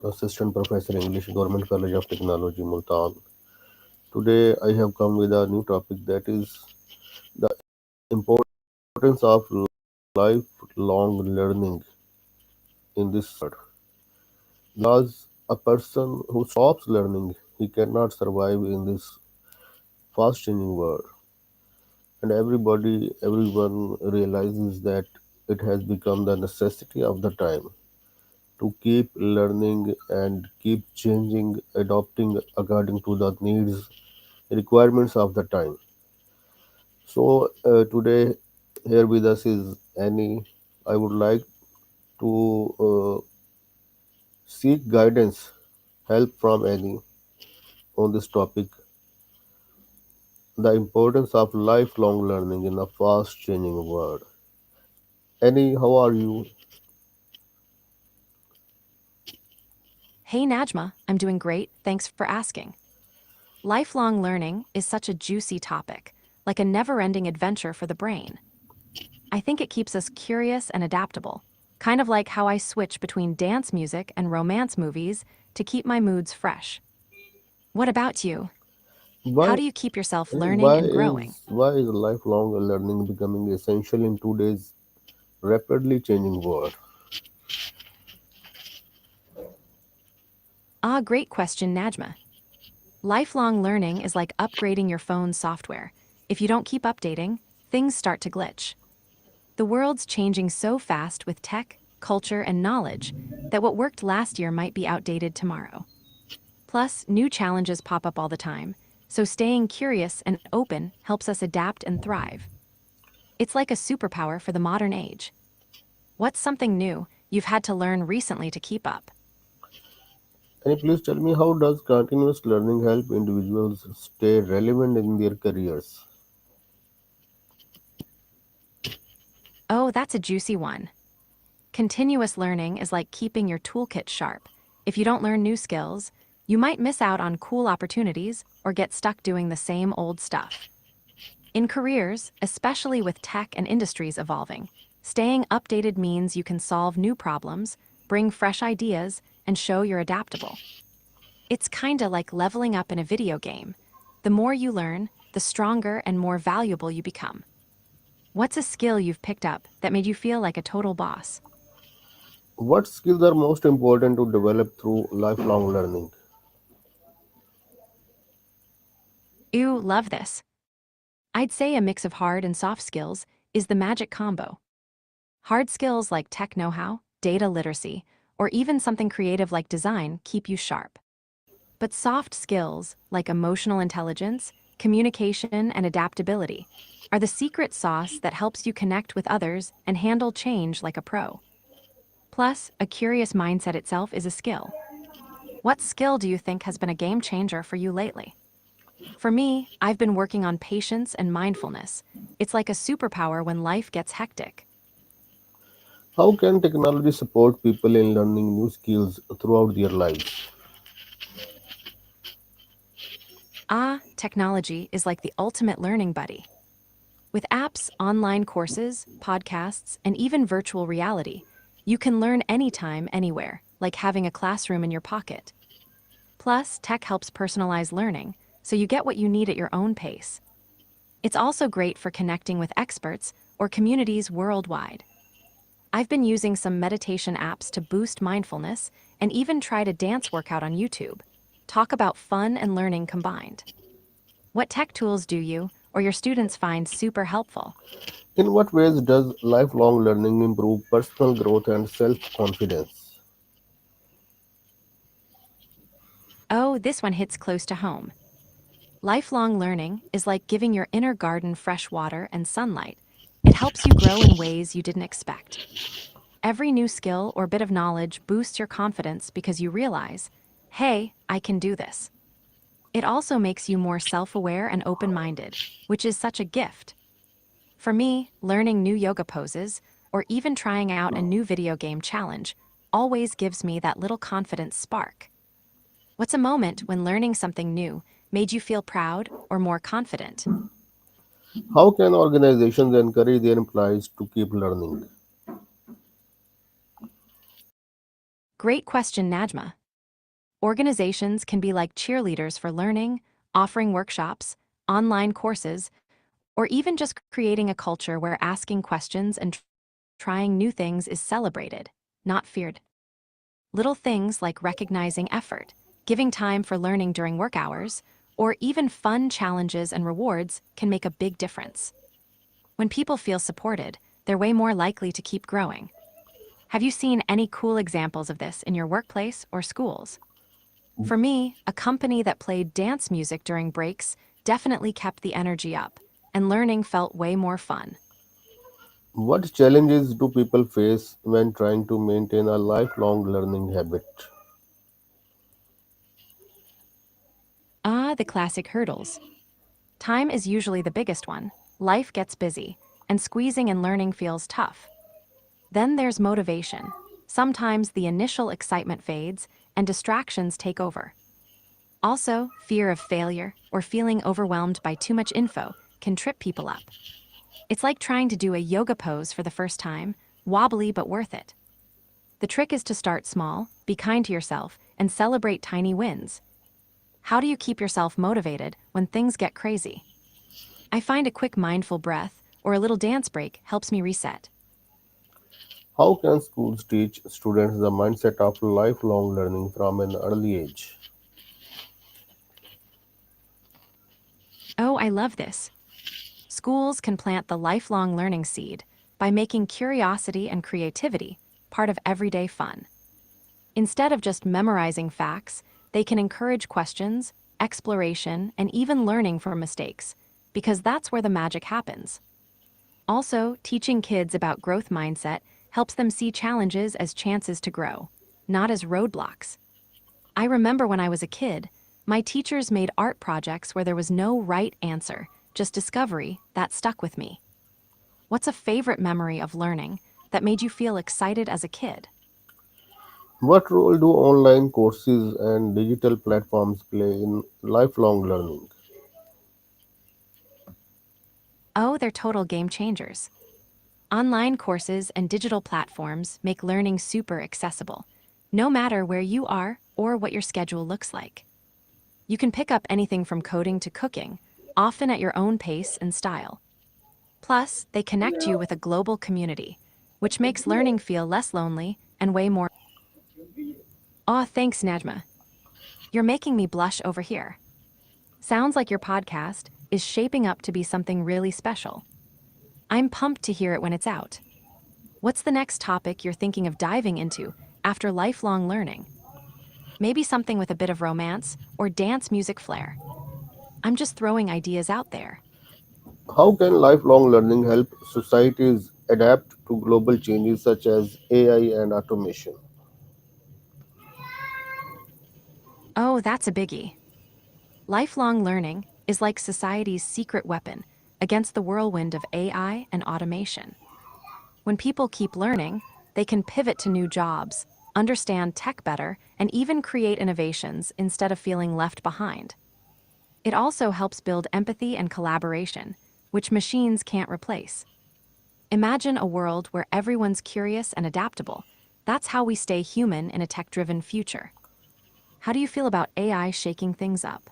Assistant Professor English, Government College of Technology, Multan. Today I have come with a new topic that is the importance of lifelong learning in this world. Because a person who stops learning, he cannot survive in this fast changing world. And everyone realizes that it has become the necessity of the time to keep learning and keep changing, adopting according to the needs, requirements of the time. So today here with us is Annie. I would like to seek guidance, help from Annie on this topic, the importance of lifelong learning in a fast changing world. Annie, how are you? Hey Najma, I'm doing great, thanks for asking. Lifelong learning is such a juicy topic, like a never ending adventure for the brain. I think it keeps us curious and adaptable, kind of like how I switch between dance music and romance movies to keep my moods fresh. What about you? How Why do you keep yourself learning why and growing? is lifelong learning becoming essential in today's rapidly changing world? Great question, Najma. Lifelong learning is like upgrading your phone's software. If you don't keep updating, things start to glitch. The world's changing so fast with tech, culture, and knowledge that what worked last year might be outdated tomorrow. Plus, new challenges pop up all the time, so staying curious and open helps us adapt and thrive. It's like a superpower for the modern age. What's something new you've had to learn recently to keep up? Can you please tell me how does continuous learning help individuals stay relevant in their careers? Oh, that's a juicy one. Continuous learning is like keeping your toolkit sharp. If you don't learn new skills, you might miss out on cool opportunities or get stuck doing the same old stuff. In careers, especially with tech and industries evolving, staying updated means you can solve new problems, bring fresh ideas, and show you're adaptable. It's kinda like leveling up in a video game. The more you learn, the stronger and more valuable you become. What's a skill you've picked up that made you feel like a total boss? What skills are most important to develop through lifelong learning? Ew, love this. I'd say a mix of hard and soft skills is the magic combo. Hard skills like tech know how, data literacy, or even something creative like design keep you sharp. But soft skills like emotional intelligence, communication, and adaptability are the secret sauce that helps you connect with others and handle change like a pro. Plus, a curious mindset itself is a skill. What skill do you think has been a game changer for you lately? For me, I've been working on patience and mindfulness. It's like a superpower when life gets hectic. How can technology support people in learning new skills throughout their lives? Technology is like the ultimate learning buddy. With apps, online courses, podcasts, and even virtual reality, you can learn anytime, anywhere, like having a classroom in your pocket. Plus, tech helps personalize learning, so you get what you need at your own pace. It's also great for connecting with experts or communities worldwide. I've been using some meditation apps to boost mindfulness and even tried a dance workout on YouTube. Talk about fun and learning combined. What tech tools do you or your students find super helpful? In what ways does lifelong learning improve personal growth and self confidence? Oh, this one hits close to home. Lifelong learning is like giving your inner garden fresh water and sunlight. It helps you grow in ways you didn't expect. Every new skill or bit of knowledge boosts your confidence because you realize, hey, I can do this. It also makes you more self aware and open minded, which is such a gift. For me, learning new yoga poses, or even trying out a new video game challenge, always gives me that little confidence spark. What's a moment when learning something new made you feel proud or more confident? How can organizations encourage their employees to keep learning? Great question, Najma. Organizations can be like cheerleaders for learning, offering workshops, online courses, or even just creating a culture where asking questions and trying new things is celebrated, not feared. Little things like recognizing effort, giving time for learning during work hours, or even fun challenges and rewards can make a big difference. When people feel supported, they're way more likely to keep growing. Have you seen any cool examples of this in your workplace or schools? For me, a company that played dance music during breaks definitely kept the energy up, and learning felt way more fun. What challenges do people face when trying to maintain a lifelong learning habit? Ah, the classic hurdles. Time is usually the biggest one. Life gets busy, and squeezing and learning feels tough. Then there's motivation. Sometimes the initial excitement fades, and distractions take over. Also, fear of failure or feeling overwhelmed by too much info can trip people up. It's like trying to do a yoga pose for the first time, wobbly but worth it. The trick is to start small, be kind to yourself, and celebrate tiny wins. How do you keep yourself motivated when things get crazy? I find a quick mindful breath or a little dance break helps me reset. How can schools teach students the mindset of lifelong learning from an early age? Oh, I love this. Schools can plant the lifelong learning seed by making curiosity and creativity part of everyday fun. Instead of just memorizing facts, they can encourage questions, exploration, and even learning from mistakes, because that's where the magic happens. Also, teaching kids about growth mindset helps them see challenges as chances to grow, not as roadblocks. I remember when I was a kid, my teachers made art projects where there was no right answer, just discovery that stuck with me. What's a favorite memory of learning that made you feel excited as a kid? What role do online courses and digital platforms play in lifelong learning? Oh, they're total game changers. Online courses and digital platforms make learning super accessible, no matter where you are or what your schedule looks like. You can pick up anything from coding to cooking, often at your own pace and style. Plus, they connect you with a global community, which makes learning feel less lonely and way more. Aw, thanks, Najma. You're making me blush over here. Sounds like your podcast is shaping up to be something really special. I'm pumped to hear it when it's out. What's the next topic you're thinking of diving into after lifelong learning? Maybe something with a bit of romance or dance music flair. I'm just throwing ideas out there. How can lifelong learning help societies adapt to global changes such as AI and automation? Oh, that's a biggie. Lifelong learning is like society's secret weapon against the whirlwind of AI and automation. When people keep learning, they can pivot to new jobs, understand tech better, and even create innovations instead of feeling left behind. It also helps build empathy and collaboration, which machines can't replace. Imagine a world where everyone's curious and adaptable. That's how we stay human in a tech-driven future. How do you feel about AI shaking things up?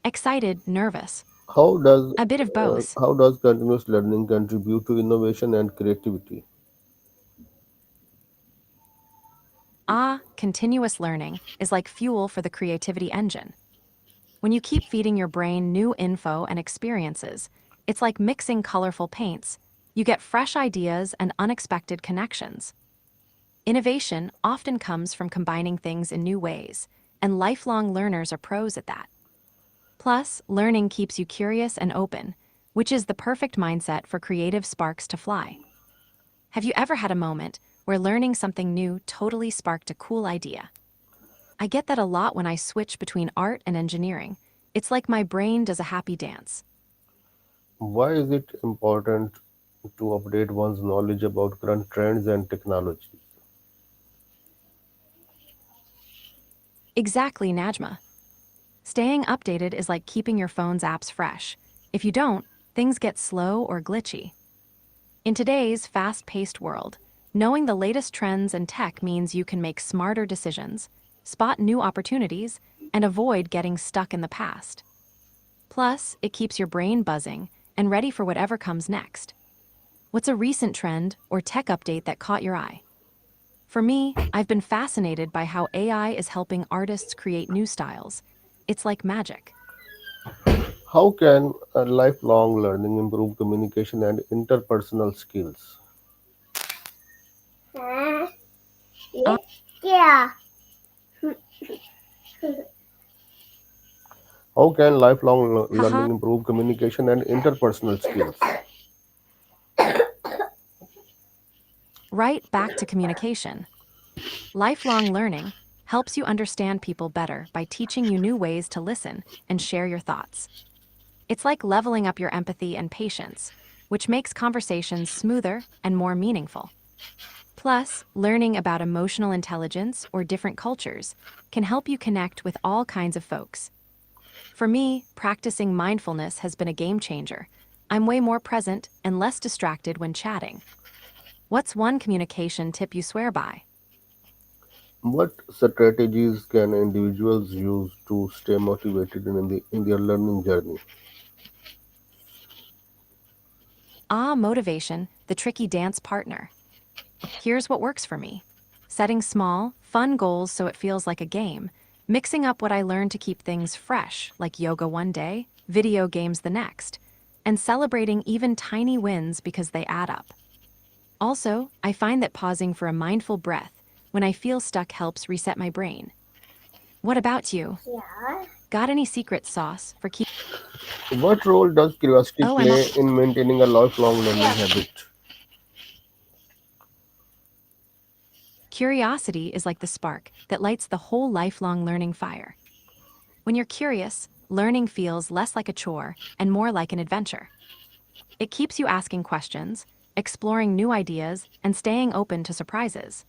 Excited, nervous, How does a bit of both. how does continuous learning contribute to innovation and creativity? Ah, continuous learning is like fuel for the creativity engine. When you keep feeding your brain new info and experiences, it's like mixing colorful paints. You get fresh ideas and unexpected connections. Innovation often comes from combining things in new ways, and lifelong learners are pros at that. Plus, learning keeps you curious and open, which is the perfect mindset for creative sparks to fly. Have you ever had a moment where learning something new totally sparked a cool idea? I get that a lot when I switch between art and engineering. It's like my brain does a happy dance. Why is it important to update one's knowledge about current trends and technologies? Exactly, Najma. Staying updated is like keeping your phone's apps fresh. If you don't, things get slow or glitchy. In today's fast paced world, knowing the latest trends and tech means you can make smarter decisions, spot new opportunities, and avoid getting stuck in the past. Plus, it keeps your brain buzzing and ready for whatever comes next. What's a recent trend or tech update that caught your eye? For me, I've been fascinated by how AI is helping artists create new styles. It's like magic. How can lifelong learning improve communication and interpersonal skills? Uh How can lifelong Haha, learning improve communication and interpersonal skills? right back to communication. Lifelong learning helps you understand people better by teaching you new ways to listen and share your thoughts. It's like leveling up your empathy and patience, which makes conversations smoother and more meaningful. Plus, learning about emotional intelligence or different cultures can help you connect with all kinds of folks. For me, practicing mindfulness has been a game changer. I'm way more present and less distracted when chatting. What's one communication tip you swear by? What strategies can individuals use to stay motivated in their learning journey? Motivation, the tricky dance partner. Here's what works for me: setting small, fun goals so it feels like a game, mixing up what I learned to keep things fresh, like yoga one day, video games the next, and celebrating even tiny wins because they add up. Also, I find that pausing for a mindful breath when I feel stuck helps reset my brain. What about you? Got any secret sauce for keep? What role does curiosity Oh, play in maintaining a lifelong learning habit? curiosity is like the spark that lights the whole lifelong learning fire. When you're curious, learning feels less like a chore and more like an adventure. It keeps you asking questions, exploring new ideas, and staying open to surprises.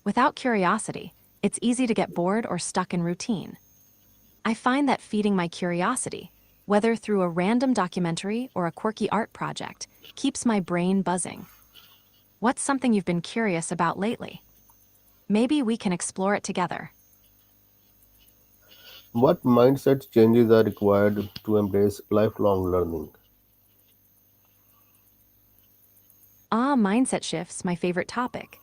Without curiosity, it's easy to get bored or stuck in routine. I find that feeding my curiosity, whether through a random documentary or a quirky art project, keeps my brain buzzing. What's something you've been curious about lately? Maybe we can explore it together. What mindset changes are required to embrace lifelong learning? Mindset shifts, my favorite topic.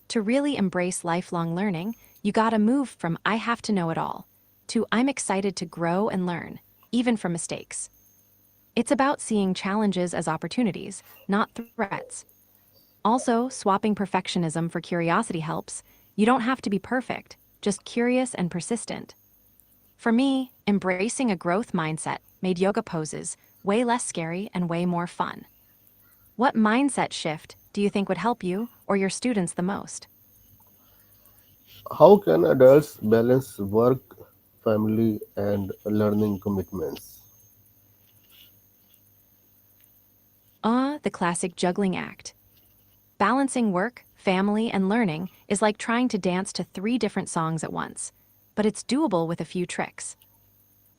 To really embrace lifelong learning, you gotta move from I have to know it all to I'm excited to grow and learn, even from mistakes. It's about seeing challenges as opportunities, not threats. Also, swapping perfectionism for curiosity helps. You don't have to be perfect, just curious and persistent. For me, embracing a growth mindset made yoga poses way less scary and way more fun. What mindset shift do you think would help you or your students the most? How can adults balance work, family, and learning commitments? The classic juggling act. Balancing work, family, and learning is like trying to dance to three different songs at once, but it's doable with a few tricks.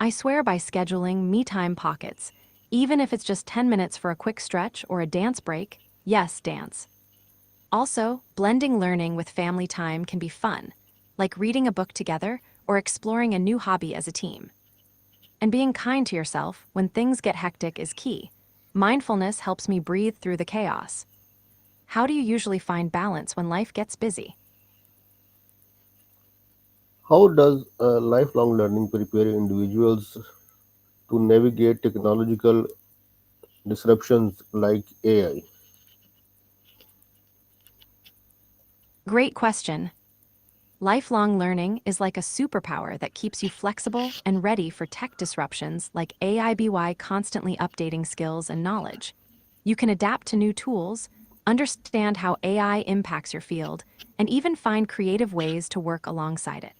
I swear by scheduling me time pockets, even if it's just 10 minutes for a quick stretch or a dance break. Yes, dance. Also, blending learning with family time can be fun, like reading a book together or exploring a new hobby as a team. And being kind to yourself when things get hectic is key. Mindfulness helps me breathe through the chaos. How do you usually find balance when life gets busy? How does lifelong learning prepare individuals to navigate technological disruptions like AI? Great question. Lifelong learning is like a superpower that keeps you flexible and ready for tech disruptions like AI constantly updating skills and knowledge. You can adapt to new tools, understand how AI impacts your field, and even find creative ways to work alongside it.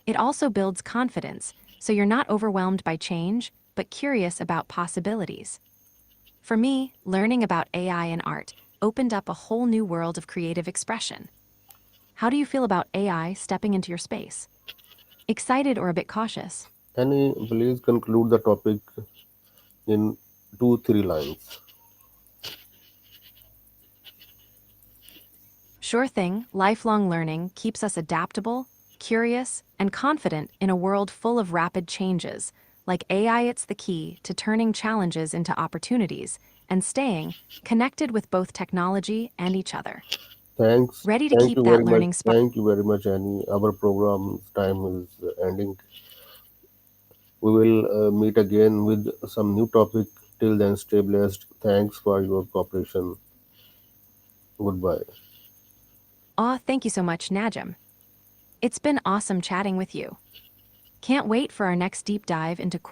It also builds confidence, so you're not overwhelmed by change, but curious about possibilities. For me, learning about AI and art opened up a whole new world of creative expression. How do you feel about AI stepping into your space? Excited or a bit cautious? Any, please conclude the topic in two, three lines. Sure thing, lifelong learning keeps us adaptable, curious, and confident in a world full of rapid changes. Like AI, it's the key to turning challenges into opportunities and staying connected with both technology and each other. Thanks. Ready to Thank keep you that very much. learning spark? Thank you very much, Annie. Our program time is ending. We will meet again with some new topic. Till then, stay blessed. Thanks for your cooperation. Goodbye. Aw, thank you so much, Najam. It's been awesome chatting with you. Can't wait for our next deep dive into cool